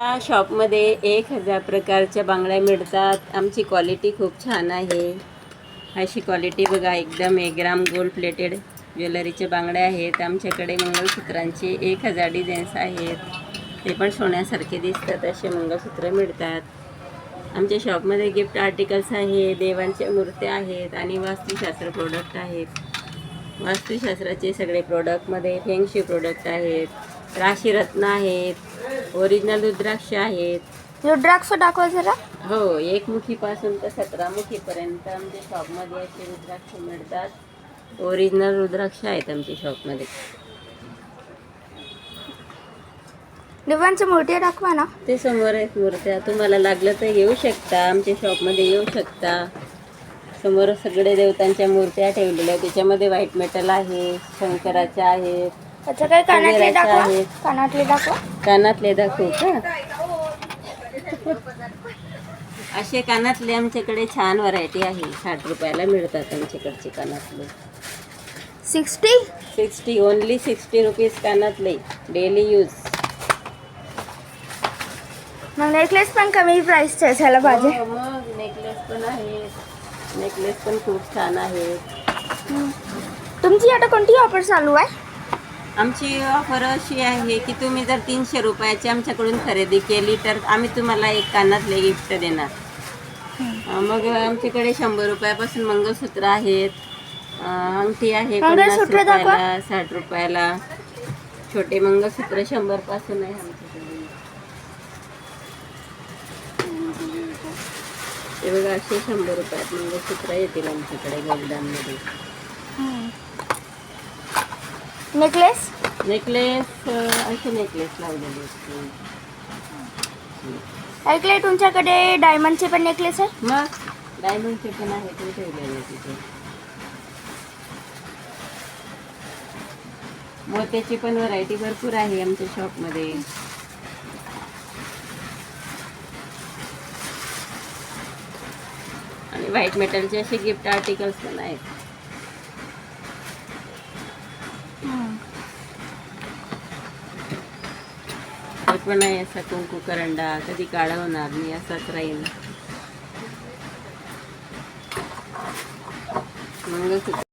या शॉपमध्ये 1000 प्रकारच्या बांगड्या मिळतात. आमची क्वालिटी खूप छान आहे. अशी क्वालिटी बघा, एकदम 1 ग्राम गोल्ड प्लेटेड ज्वेलरीचे बांगड्या आहेत. आमच्याकडे मंगळसूत्रांचे 1000 डिझाईन्स आहेत. ते पण सोन्यासारखे दिसतात असे मंगळसूत्र मिळतात. आमच्या शॉपमध्ये गिफ्ट आर्टिकल्स आहे, देवांच्या मूर्त्या आहेत आणि वास्तुशास्त्र प्रोडक्ट आहेत. वास्तुशास्त्राचे सगळे प्रोडक्टमध्ये फेंगशी प्रोडक्ट आहेत, राशीरत्न आहेत, ओरिजिनल रुद्राक्ष आहेत. रुद्राक्ष दाखवा जरा. हो, 1 मुठीपासून तर 17 मुठीपर्यंत आमच्या शॉपमध्ये असे रुद्राक्ष मिळतात. ओरिजिनल रुद्राक्ष आहेत आमच्या शॉपमध्ये. देवांच्या मूर्ती दाखवा ना. ते समोर आहेत मूर्त्या. तुम्हाला लागलं तर येऊ शकता, आमच्या शॉपमध्ये येऊ शकता. समोर सगळे देवतांच्या मूर्त्या ठेवलेल्या आहेत. त्याच्यामध्ये व्हाईट मेटल आहे, शंकराच्या आहेत, अच्छा काय कानातले कुबेराच्या दाखवा. आहेत. कानातले दाखवा. कानातले दाखवू का? असे कानातले आमच्याकडे छान व्हरायटी आहे. 60 रुपयाला मिळतात आमच्याकडचे कानातले. 60 ओनली 60 रुपीज कानातले, डेली यूज. मग नेकलेस पण कमी प्राइसचे असायला पाहिजे. हो, मग नेकलेस पण आहेत. नेकलेस पण खूप छान आहेत. तुमची आता कोणती ऑफर चालू आहे? आमची ऑफर अशी आहे की तुम्ही जर 300 रुपयाची आमच्याकडून खरेदी केली तर आम्ही तुम्हाला एक कानातले गिफ्ट देणार. मग आमच्याकडे 100 रुपयापासून मंगळसूत्र आहेत, अंगठी आहे 50 रुपयाला, 60 रुपयाला. छोटे मंगळसूत्र 100 पासून आहे आमच्याकडे. ते बघा, असे 100 रुपयात मंगळसूत्र येतील आमच्याकडे गोल्डनमध्ये. नेकलेस असे नेकलेस लावलेले असते. ऐकलंय तुमच्याकडे डायमंडचे पण नेकलेस आहे? मग डायमंडचे पण आहे, ते ठेवलेले तिथे. मोत्याची पण व्हरायटी भरपूर आहे आमच्या शॉपमध्ये. आणि व्हाईट मेटलचे असे गिफ्ट आर्टिकल्स पण आहेत. पण आहे असा कुंकू करंडा, कधी काळा होणार नाही, असाच राहील. मंगळसूत्र